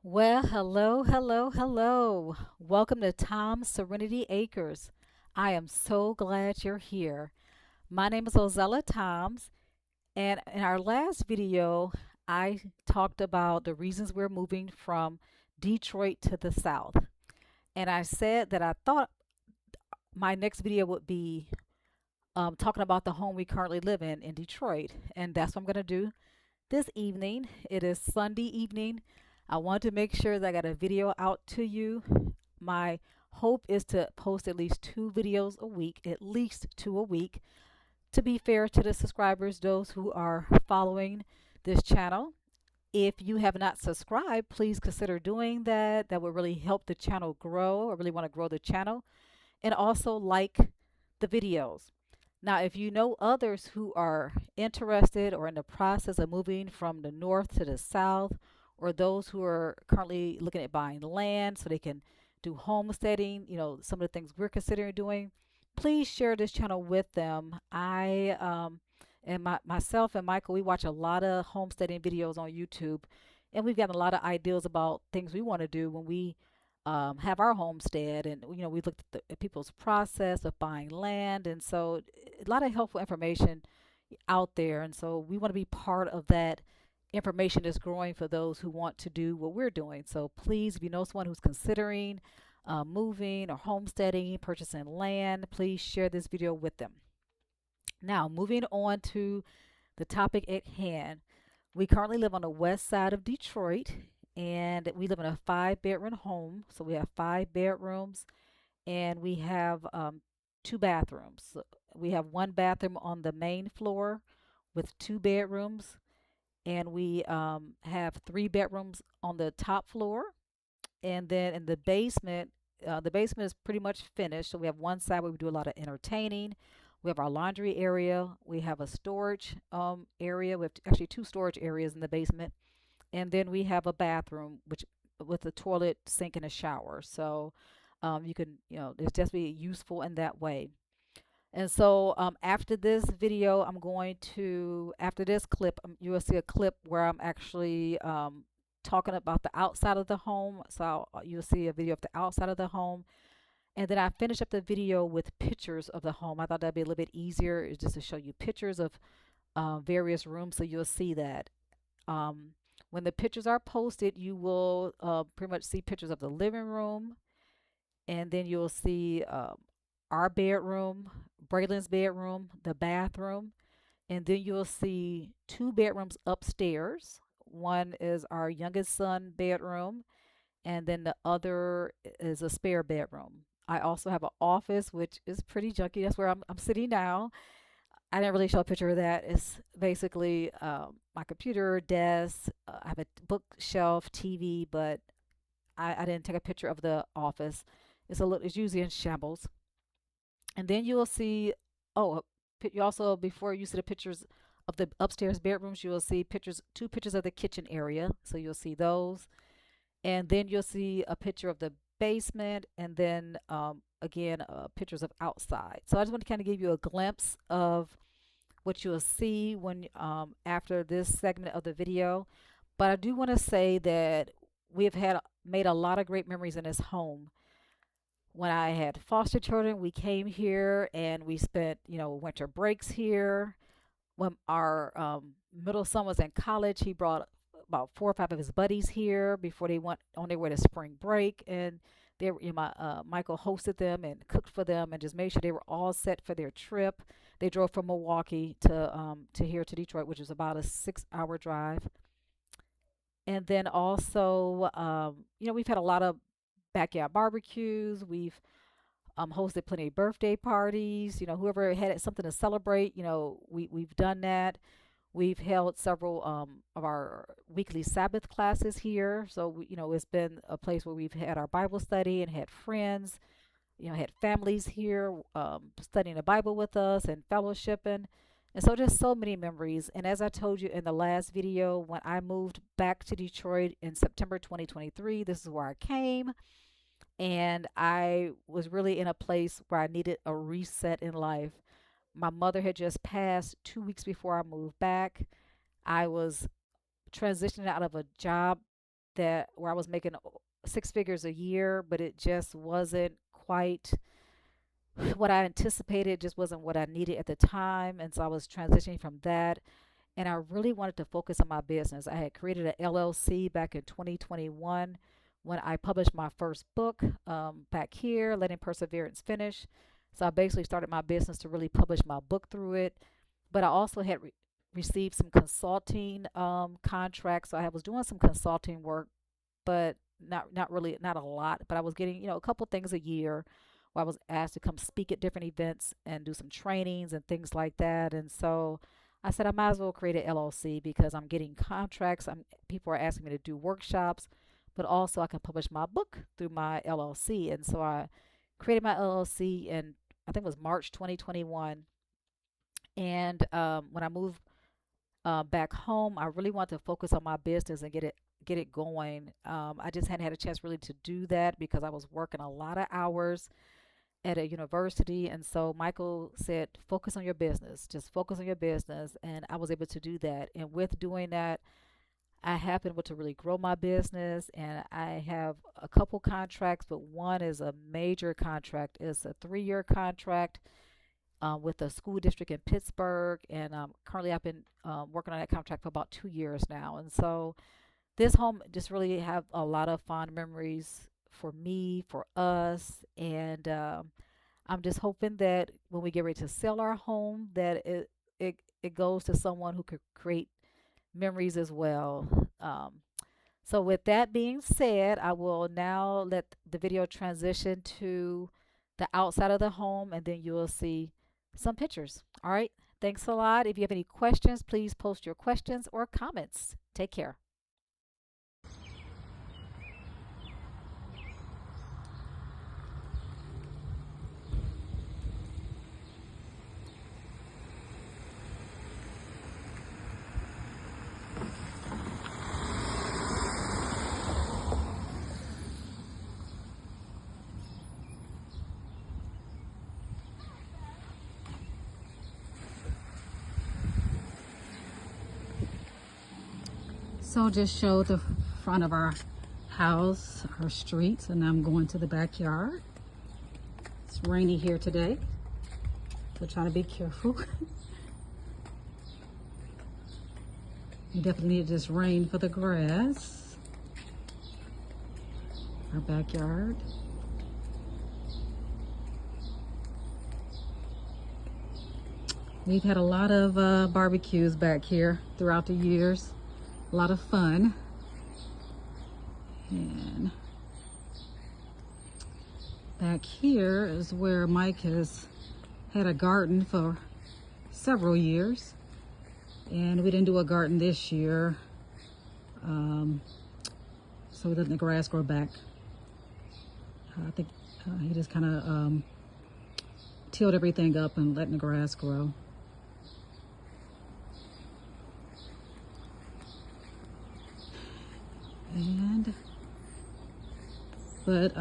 Well, hello, hello, hello. Welcome to Toms Serenity Acres. I am so glad you're here. My name is Ozella Toms, and in our last video, I talked about the reasons we're moving from Detroit to the South. And I said that I thought my next video would be talking about the home we currently live in Detroit. And that's what I'm going to do this evening. It is Sunday evening. I want to make sure that I got a video out to you. My hope is to post at least two videos a week, at least two a week, to be fair to the subscribers, those who are following this channel. If you have not subscribed, please consider doing that. That would really help the channel grow. I really want to grow the channel. And also like the videos. Now, if you know others who are interested or in the process of moving from the north to the south, or those who are currently looking at buying land so they can do homesteading, some of the things we're considering doing, please share this channel with them. Myself and Michael, we watch a lot of homesteading videos on YouTube, and we've gotten a lot of ideas about things we want to do when we have our homestead. And we looked at people's process of buying land, and so a lot of helpful information out there. And so we want to be part of that information that's growing for those who want to do what we're doing. So please, if you know someone who's considering moving or homesteading, purchasing land, please share this video with them. Now, moving on to the topic at hand. We currently live on the west side of Detroit, and we live in a 5 bedroom home. So we have 5 bedrooms, and we have two bathrooms. So we have one bathroom on the main floor with 2 bedrooms, and we have 3 bedrooms on the top floor. And then in the basement is pretty much finished. So we have one side where we do a lot of entertaining. We have our laundry area. We have a storage area. We have actually two storage areas in the basement, and then we have a bathroom which with a toilet, sink, and a shower. So you can, it's definitely useful in that way. And so after this video, after this clip, you will see a clip where I'm actually talking about the outside of the home. So you'll see a video of the outside of the home. And then I finish up the video with pictures of the home. I thought that'd be a little bit easier, is just to show you pictures of various rooms, so you'll see that. Um, when the pictures are posted, you will pretty much see pictures of the living room, and then you'll see our bedroom, Braylon's bedroom, the bathroom, and then you'll see 2 bedrooms upstairs. One is our youngest son bedroom, and then the other is a spare bedroom. I also have an office, which is pretty junky. That's where I'm sitting now. I didn't really show a picture of that. It's basically my computer, desk. I have a bookshelf, TV, but I didn't take a picture of the office. It's usually in shambles. And then you will see, oh, you also, before you see the pictures of the upstairs bedrooms, you will see two pictures of the kitchen area. So you'll see those. And then you'll see a picture of the basement, and then again, pictures of outside. So I just want to kind of give you a glimpse of what you'll see when after this segment of the video. But I do want to say that we have made a lot of great memories in this home. When I had foster children, we came here and we spent, winter breaks here. When our middle son was in college, he brought about 4 or 5 of his buddies here before they went on their way to spring break. And Michael hosted them and cooked for them and just made sure they were all set for their trip. They drove from Milwaukee to here to Detroit, which is about a 6 hour drive. And then also, we've had a lot of backyard barbecues. We've hosted plenty of birthday parties. Whoever had something to celebrate, we've done that. We've held several of our weekly Sabbath classes here. So, it's been a place where we've had our Bible study and had friends, had families here studying the Bible with us and fellowshipping. And so, just so many memories. And as I told you in the last video, when I moved back to Detroit in September 2023, this is where I came. And I was really in a place where I needed a reset in life. My mother had just passed 2 weeks before I moved back. I was transitioning out of a job that where I was making six figures a year, but it just wasn't quite what I anticipated. It just wasn't what I needed at the time. And so I was transitioning from that. And I really wanted to focus on my business. I had created an LLC back in 2021 when I published my first book, back here, Letting Perseverance Finish. So I basically started my business to really publish my book through it. But I also had received some consulting contracts. So I was doing some consulting work, but not really, not a lot. But I was getting, a couple things a year where I was asked to come speak at different events and do some trainings and things like that. And so I said I might as well create an LLC because I'm getting contracts. People are asking me to do workshops, but also I can publish my book through my LLC. And so I created my LLC in, I think it was March 2021. And when I moved back home, I really wanted to focus on my business and get it going. I just hadn't had a chance really to do that because I was working a lot of hours at a university. And so Michael said, focus on your business, just focus on your business. And I was able to do that. And with doing that, I have been able to really grow my business. And I have a couple contracts, but one is a major contract. It's a 3-year contract with a school district in Pittsburgh. And currently I've been working on that contract for about 2 years now. And so this home just really have a lot of fond memories for me, for us. And I'm just hoping that when we get ready to sell our home, that it goes to someone who could create memories as well. So with that being said, I will now let the video transition to the outside of the home, and then you will see some pictures. All right. Thanks a lot. If you have any questions, please post your questions or comments. Take care. So just show the front of our house, our streets, and I'm going to the backyard. It's rainy here today, so trying to be careful. You definitely need this rain for the grass. Our backyard. We've had a lot of barbecues back here throughout the years. A lot of fun. And back here is where Mike has had a garden for several years. And we didn't do a garden this year. So we let the grass grow back. I think he just kind of tilled everything up and letting the grass grow. But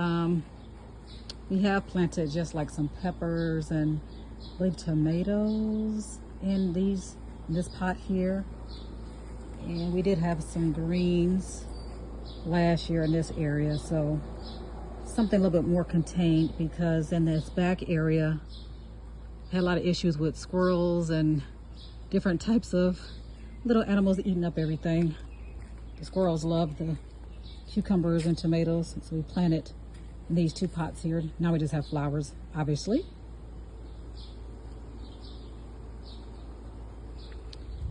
we have planted just like some peppers and I believe tomatoes in this pot here. And we did have some greens last year in this area, so something a little bit more contained, because in this back area I had a lot of issues with squirrels and different types of little animals eating up everything. The squirrels love the cucumbers and tomatoes, so we planted in these 2 pots here. Now we just have flowers, obviously.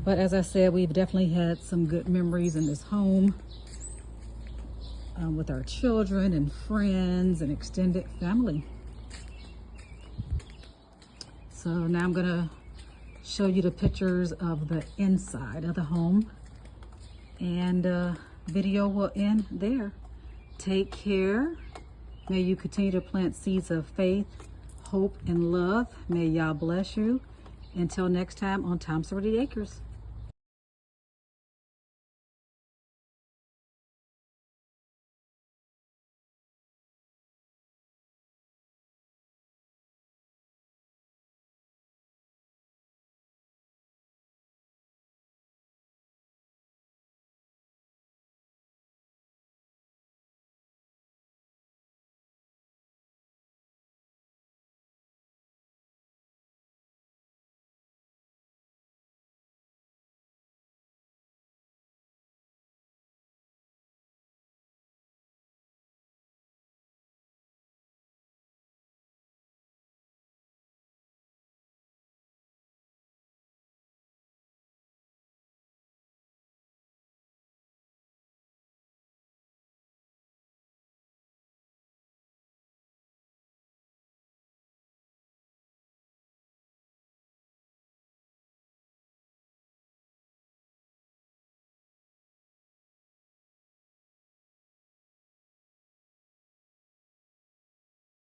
But as I said, we've definitely had some good memories in this home with our children and friends and extended family. So now I'm gonna show you the pictures of the inside of the home, and video will end there. Take care. May you continue to plant seeds of faith, hope, and love. May Yah bless you. Until next time on Toms Serenity Acres.